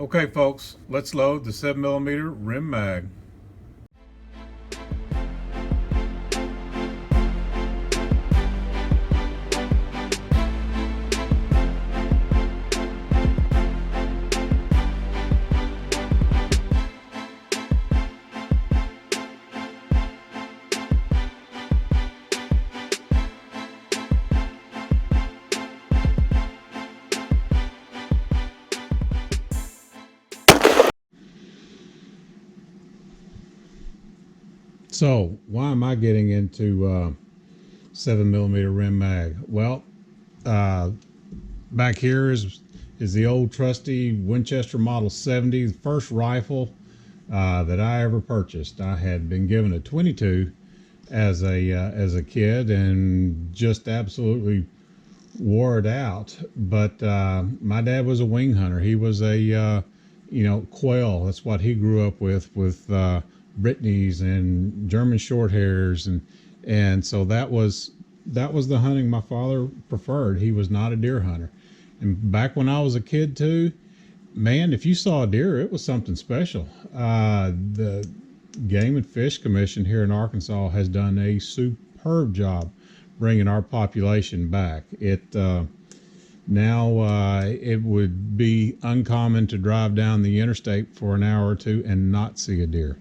Okay, folks, let's load the 7mm Rem Mag. So, why am I getting into 7mm Rem Mag? Well, uh, back here is the old trusty Winchester Model 70, the first rifle that I ever purchased. I had been given a 22 as a kid and just absolutely wore it out. But my dad was a wing hunter. He was a quail. That's what he grew up with Brittany's and German short hairs, and so that was the hunting my father preferred. He was not a deer hunter. And back when I was a kid too, man, if you saw a deer, it was something special. The Game and Fish Commission here in Arkansas has done a superb job bringing our population back. It would be uncommon to drive down the interstate for an hour or two and not see a deer.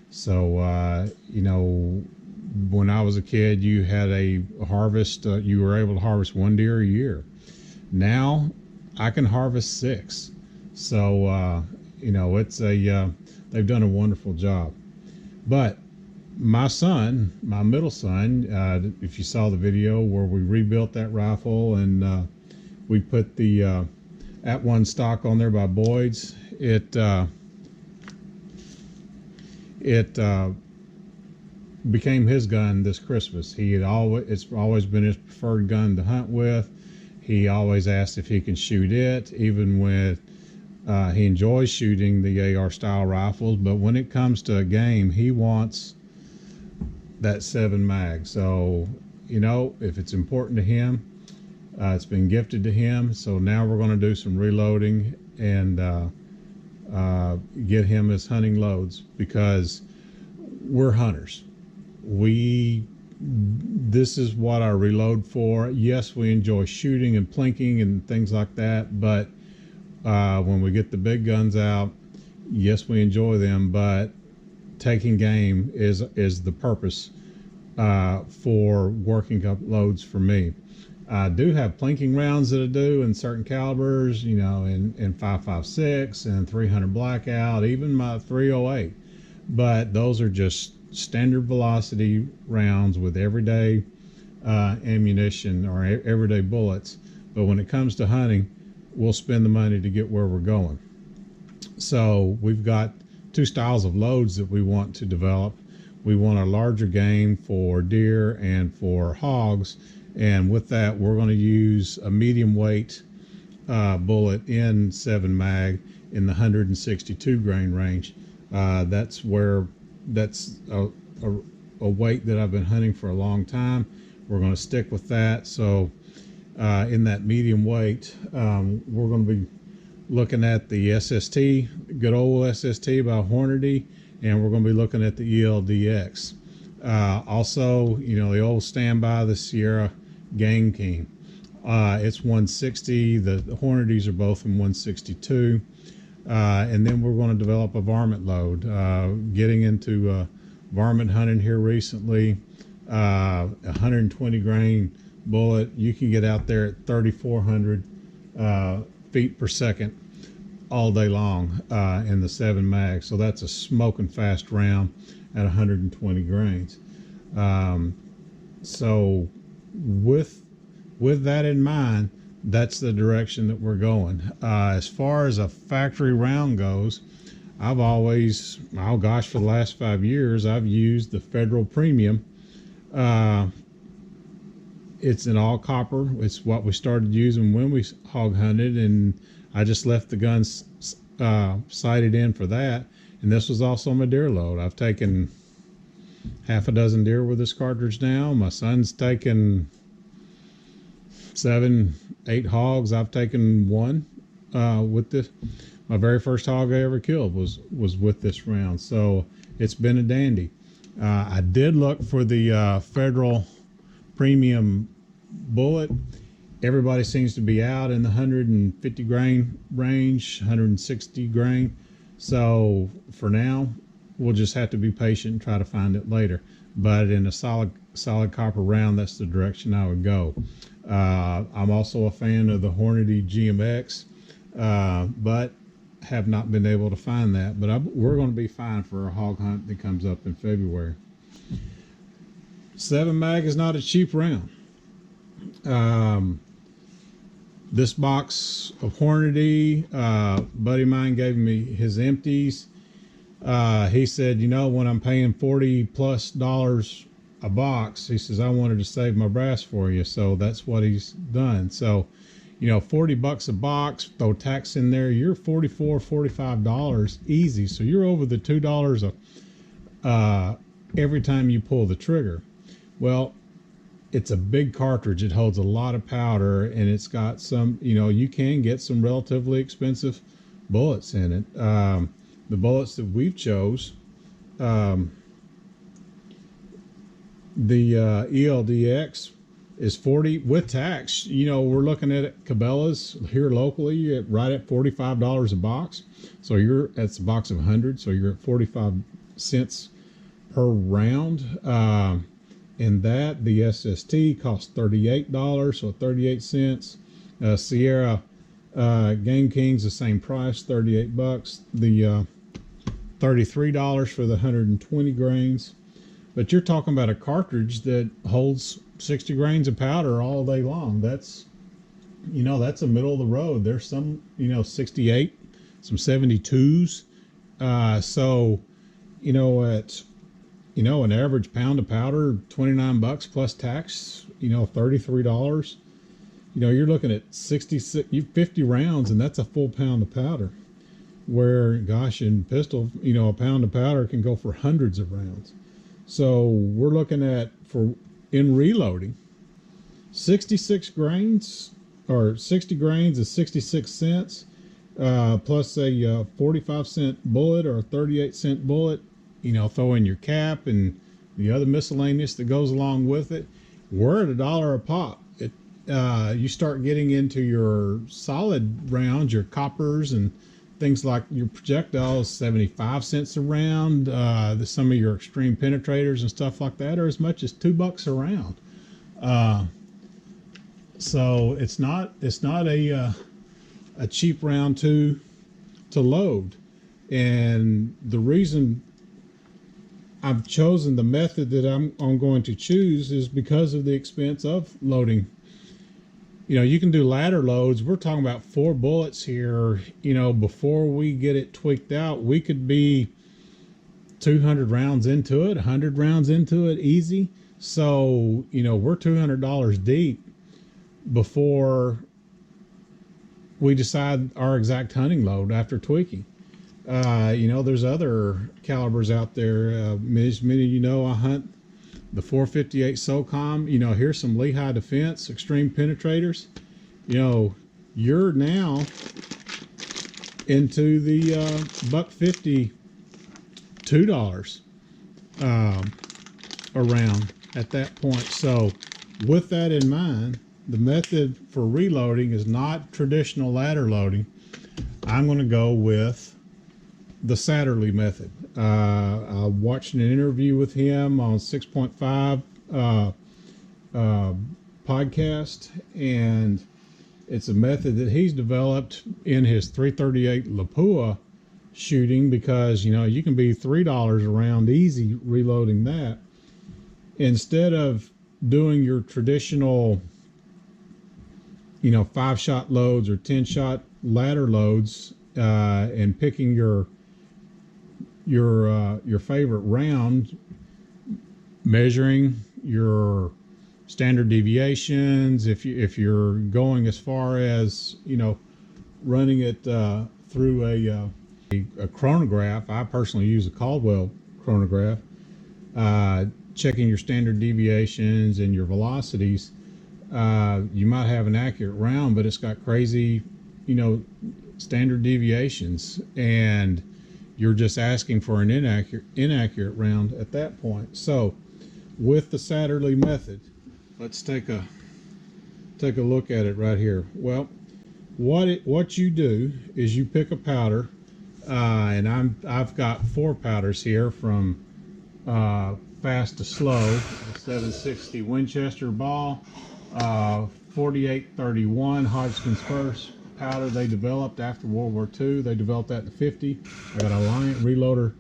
So when I was a kid, you had a harvest. You were able to harvest one deer a year. Now I can harvest six. So it's a they've done a wonderful job. But my middle son, if you saw the video where we rebuilt that rifle and we put the at one stock on there by Boyd's, it became his gun this Christmas. It's always been his preferred gun to hunt with. He always asked if he can shoot it, even with he enjoys shooting the AR style rifles, but when it comes to a game, he wants that 7 mag. So, if it's important to him, it's been gifted to him. So now we're going to do some reloading and get him his hunting loads, because we're hunters. This is what I reload for. Yes, we enjoy shooting and plinking and things like that, but when we get the big guns out, yes, we enjoy them, but taking game is the purpose for working up loads for me. I do have plinking rounds that I do in certain calibers, in 5.56 and 300 blackout, even my 308. But those are just standard velocity rounds with everyday ammunition or everyday bullets. But when it comes to hunting, we'll spend the money to get where we're going. So we've got two styles of loads that we want to develop. We want a larger game for deer and for hogs, and with that we're going to use a medium weight bullet in 7 mag in the 162 grain range. That's a weight that I've been hunting for a long time. We're going to stick with that. So in that medium weight, we're going to be looking at the SST, good old SST by Hornady, and we're going to be looking at the ELDX. Also, the old standby, the Sierra Game King. It's 160. The Hornadys are both in 162. And then we're going to develop a varmint load. Getting into varmint hunting here recently, 120 grain bullet, you can get out there at 3,400 feet per second all day long in the 7 mag. So that's a smoking fast round at 120 grains. So with that in mind, that's the direction that we're going. As far as a factory round goes, I've always, for the last 5 years, I've used the Federal Premium. It's an all copper. It's what we started using when we hog hunted, and I just left the guns sighted in for that. And this was also my deer load. I've taken half a dozen deer with this cartridge now. My son's taken 7, 8 hogs. I've taken one with My very first hog I ever killed was with this round, so it's been a dandy. I did look for the Federal Premium bullet. Everybody seems to be out in the 150 grain range, 160 grain. So for now, we'll just have to be patient and try to find it later. But in a solid copper round, that's the direction I would go. I'm also a fan of the Hornady GMX, but have not been able to find that. But we're going to be fine for a hog hunt that comes up in February. 7 mag is not a cheap round. This box of Hornady, buddy of mine gave me his empties. He said, you know, when I'm paying $40+ a box, he says, I wanted to save my brass for you. So that's what he's done. So, you know, $40 a box, throw tax in there, you're $44, $45 easy. So you're over the $2 every time you pull the trigger. Well, it's a big cartridge. It holds a lot of powder, and it's got some, you know, you can get some relatively expensive bullets in it. The bullets that we've chose, the ELDX is 40 with tax. You know, we're looking at it, Cabela's here locally right at $45 a box. So that's a box of 100. So you're at 45 cents per round. And that the SST costs $38, so 38 cents. Sierra Game King's the same price, 38 bucks. The $33 for the 120 grains. But you're talking about a cartridge that holds 60 grains of powder all day long. That's, you know, that's a middle of the road. There's some, you know, 68, some 72s. So, you know, at an average pound of powder, 29 bucks plus tax, you know, $33. You know, you're looking at 50 rounds, and that's a full pound of powder. Where, gosh, in pistol, you know, a pound of powder can go for hundreds of rounds. So we're looking at, in reloading, 66 grains, or 60 grains is 66 cents, plus a 45-cent bullet or a 38-cent bullet. You know, throw in your cap and the other miscellaneous that goes along with it. We're at $1 a pop. You start getting into your solid rounds, your coppers and things like your projectiles, 75 cents a round. Some of your extreme penetrators and stuff like that are as much as $2 a round. So it's not a cheap round to load. And the reason I've chosen the method that I'm going to choose is because of the expense of loading. You know, you can do ladder loads. We're talking about 4 bullets here. You know, before we get it tweaked out, we could be 200 rounds into it, 100 rounds into it, easy. So, you know, we're $200 deep before we decide our exact hunting load after tweaking. You know, there's other calibers out there. As many of you know, I hunt the 458 SOCOM. You know, here's some Lehigh Defense extreme penetrators. You know, you're now into the $150, $2 a round at that point. So with that in mind, the method for reloading is not traditional ladder loading. I'm going to go with the Satterlee method. I watched an interview with him on 6.5 podcast, and it's a method that he's developed in his 338 Lapua shooting, because, you know, you can be $3 a round easy reloading that. Instead of doing your traditional, you know, 5-shot loads or 10-shot ladder loads, and picking your favorite round, measuring your standard deviations, if you're going as far as, you know, running it through a chronograph. I personally use a Caldwell chronograph. Checking your standard deviations and your velocities, you might have an accurate round, but it's got crazy, you know, standard deviations, and you're just asking for an inaccurate round at that point. So with the Satterlee method, let's take a look at it right here. Well, what you do is you pick a powder, and I've got 4 powders here from fast to slow, 760 Winchester ball, 4831 Hodgkin's first powder they developed after World War II. They developed that in the 50. I got a Alliant Reloader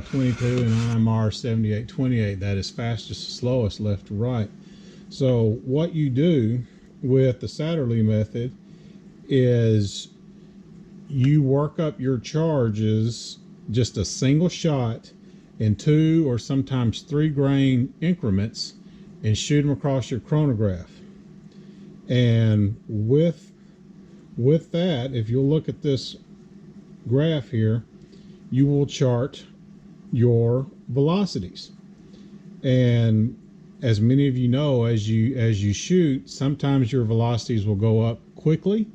22 and IMR 7828. That is fastest to slowest left to right. So what you do with the Saterlee method is you work up your charges just a single shot in 2 or sometimes 3 grain increments and shoot them across your chronograph. And with that, if you'll look at this graph here, you will chart your velocities. And as many of you know, as you shoot, sometimes your velocities will go up quickly,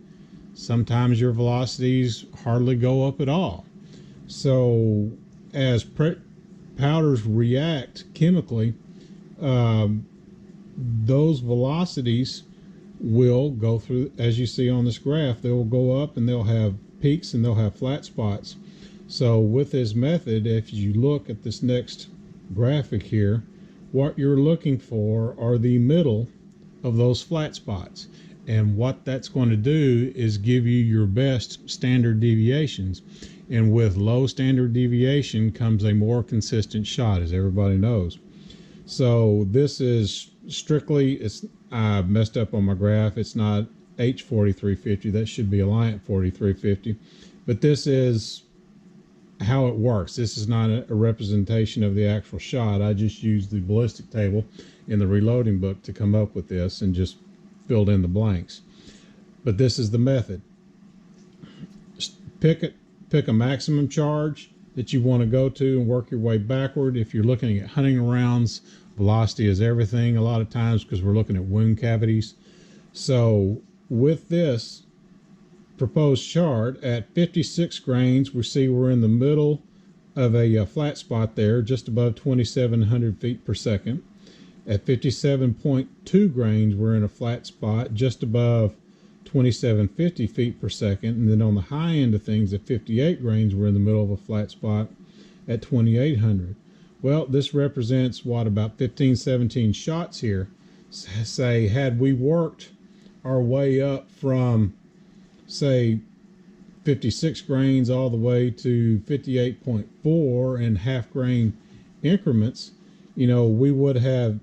sometimes your velocities hardly go up at all. So as powders react chemically, those velocities will go through, as you see on this graph, they will go up and they'll have peaks and they'll have flat spots. So with this method, if you look at this next graphic here, what you're looking for are the middle of those flat spots. And what that's going to do is give you your best standard deviations. And with low standard deviation comes a more consistent shot, as everybody knows. So this is strictly, I messed up on my graph. It's not H4350. That should be Alliant 4350. But this is how it works. This is not a representation of the actual shot. I just used the ballistic table in the reloading book to come up with this and just filled in the blanks. But this is the method. Pick a maximum charge that you want to go to and work your way backward. If you're looking at hunting rounds, velocity is everything a lot of times because we're looking at wound cavities. So with this proposed chart at 56 grains, we see we're in the middle of a flat spot there, just above 2,700 feet per second. At 57.2 grains, we're in a flat spot just above 2,750 feet per second. And then on the high end of things, at 58 grains, we're in the middle of a flat spot at 2,800. Well, this represents what, about 15, 17 shots here. Say, had we worked our way up from, say, 56 grains all the way to 58.4 and half grain increments, you know, we would have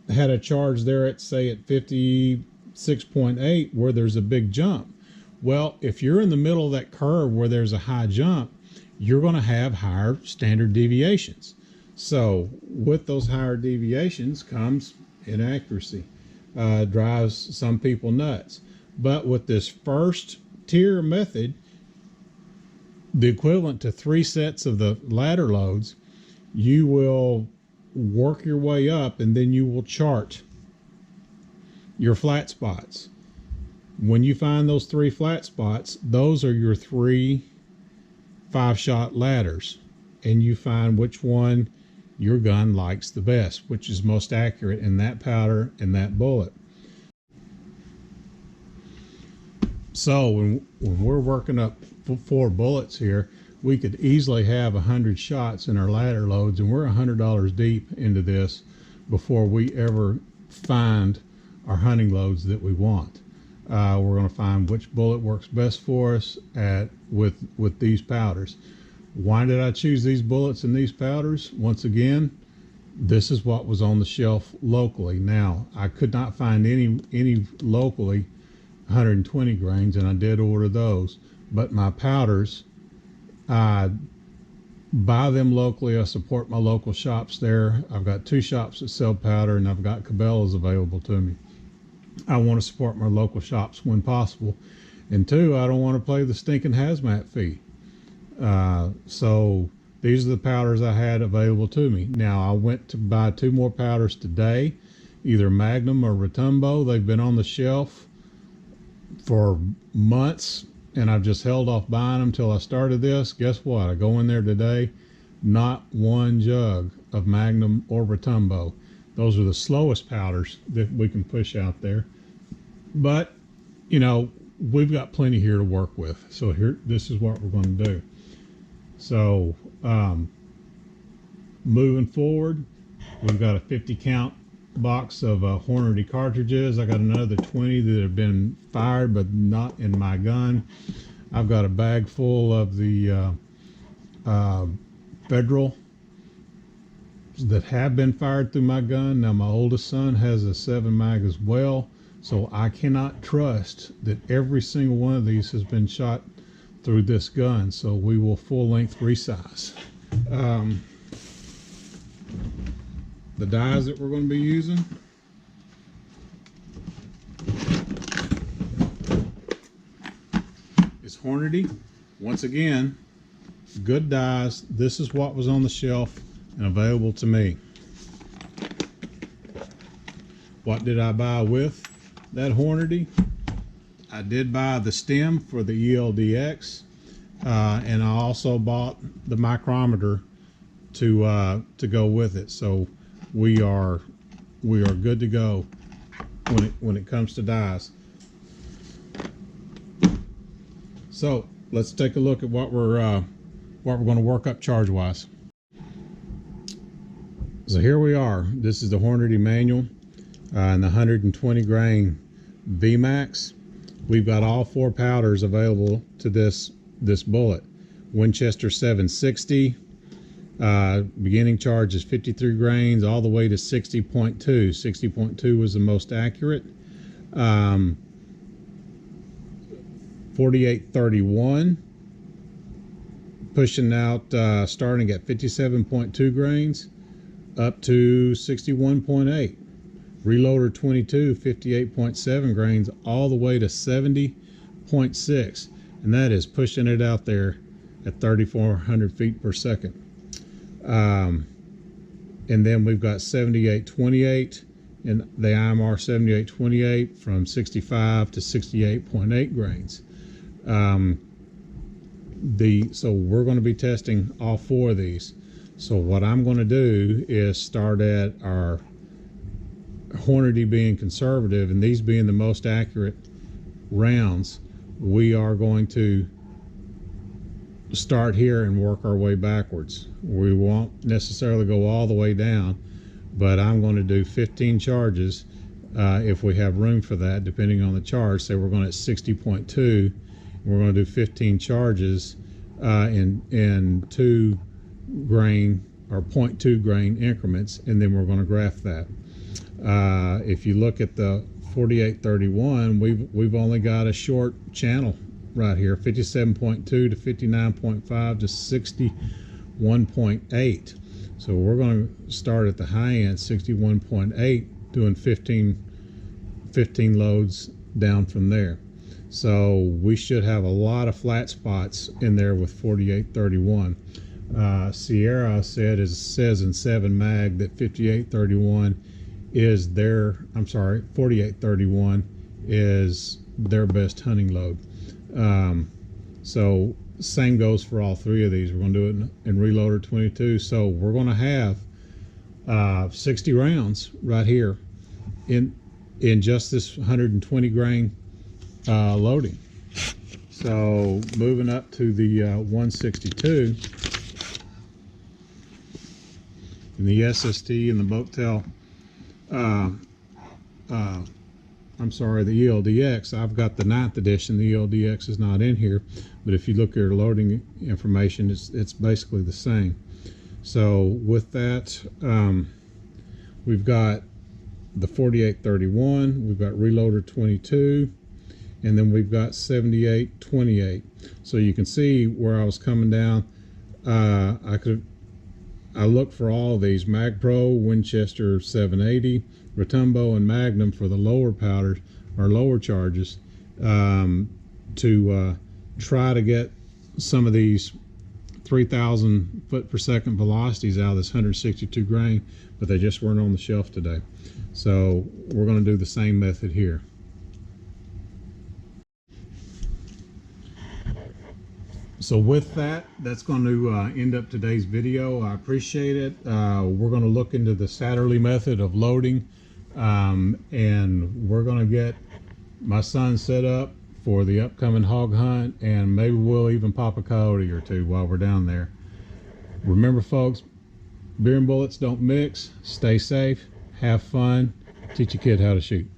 had a charge there at, say, at 56.8 where there's a big jump. Well, if you're in the middle of that curve where there's a high jump, you're going to have higher standard deviations. So with those higher deviations comes inaccuracy, drives some people nuts. But with this first tier method, the equivalent to 3 sets of the ladder loads, you will work your way up and then you will chart your flat spots. When you find those 3 flat spots, those are your 3 5-shot ladders, and you find which one your gun likes the best, which is most accurate in that powder and that bullet. So when we're working up 4 bullets here, we could easily have 100 shots in our ladder loads, and we're $100 deep into this before we ever find our hunting loads that we want. We're going to find which bullet works best for us with these powders. Why did I choose these bullets and these powders? Once again, this is what was on the shelf locally. Now, I could not find any locally 120 grains, and I did order those. But my powders, I buy them locally. I support my local shops there. I've got 2 shops that sell powder, and I've got Cabela's available to me. I want to support my local shops when possible. And 2, I don't want to pay the stinking hazmat fee. So these are the powders I had available to me. Now, I went to buy 2 more powders today, either Magnum or Rotumbo. They've been on the shelf for months, and I've just held off buying them till I started this. Guess what? I go in there today, not one jug of Magnum or Rotumbo. Those are the slowest powders that we can push out there. But, you know, we've got plenty here to work with. So here, this is what we're going to do. So, moving forward, we've got a 50 count box of Hornady cartridges. I got another 20 that have been fired but not in my gun. I've got a bag full of the Federal that have been fired through my gun. Now my oldest son has a 7 mag as well, so I cannot trust that every single one of these has been shot through this gun, so we will full length resize. The dies that we're going to be using is Hornady. Once again, good dies. This is what was on the shelf and available to me. What did I buy with that Hornady? I did buy the stem for the ELDX, and I also bought the micrometer to go with it. So we are good to go when it comes to dies. So let's take a look at what we're going to work up charge wise. So here we are. This is the Hornady manual and the 120 grain VMAX. We've got all 4 powders available to this bullet. Winchester 760. Beginning charge is 53 grains all the way to 60.2. 60.2 was the most accurate. 4831, pushing out starting at 57.2 grains up to 61.8. Reloader 22, 58.7 grains all the way to 70.6, and that is pushing it out there at 3,400 feet per second. And then we've got 7828 and the IMR 7828 from 65 to 68.8 grains. So we're going to be testing all 4 of these. So what I'm going to do is start at our Hornady being conservative and these being the most accurate rounds. We are going to start here and work our way backwards. We won't necessarily go all the way down, but I'm going to do 15 charges if we have room for that, depending on the charge. Say we're going at 60.2, we're going to do 15 charges in 2 grain or 0.2 grain increments, and then we're going to graph that. If you look at the 4831, we've only got a short channel right here, 57.2 to 59.5 to 61.8. So we're going to start at the high end, 61.8, doing 15 loads down from there. So we should have a lot of flat spots in there with 4831. Sierra says in 7 mag that 5831 is their, I'm sorry, 4831 is their best hunting load. So same goes for all 3 of these. We're going to do it in Reloader 22. So we're going to have 60 rounds right here in just this 120 grain loading. So moving up to the 162 and the SST and the Boattail, I'm sorry, the ELDX. I've got the 9th edition. The ELDX is not in here, but if you look at your loading information, it's basically the same. So with that, we've got the 4831, we've got Reloader 22, and then we've got 7828. So you can see where I was coming down. I looked for all of these: Mag Pro, Winchester 780, Rotumbo, and Magnum for the lower powders or lower charges, to try to get some of these 3,000 foot per second velocities out of this 162 grain, but they just weren't on the shelf today. So we're going to do the same method here. So with that, that's going to end up today's video. I appreciate it. We're going to look into the Satterlee method of loading, and we're going to get my son set up for the upcoming hog hunt, and maybe we'll even pop a coyote or two while we're down there. Remember, folks, beer and bullets don't mix. Stay safe, have fun, teach your kid how to shoot.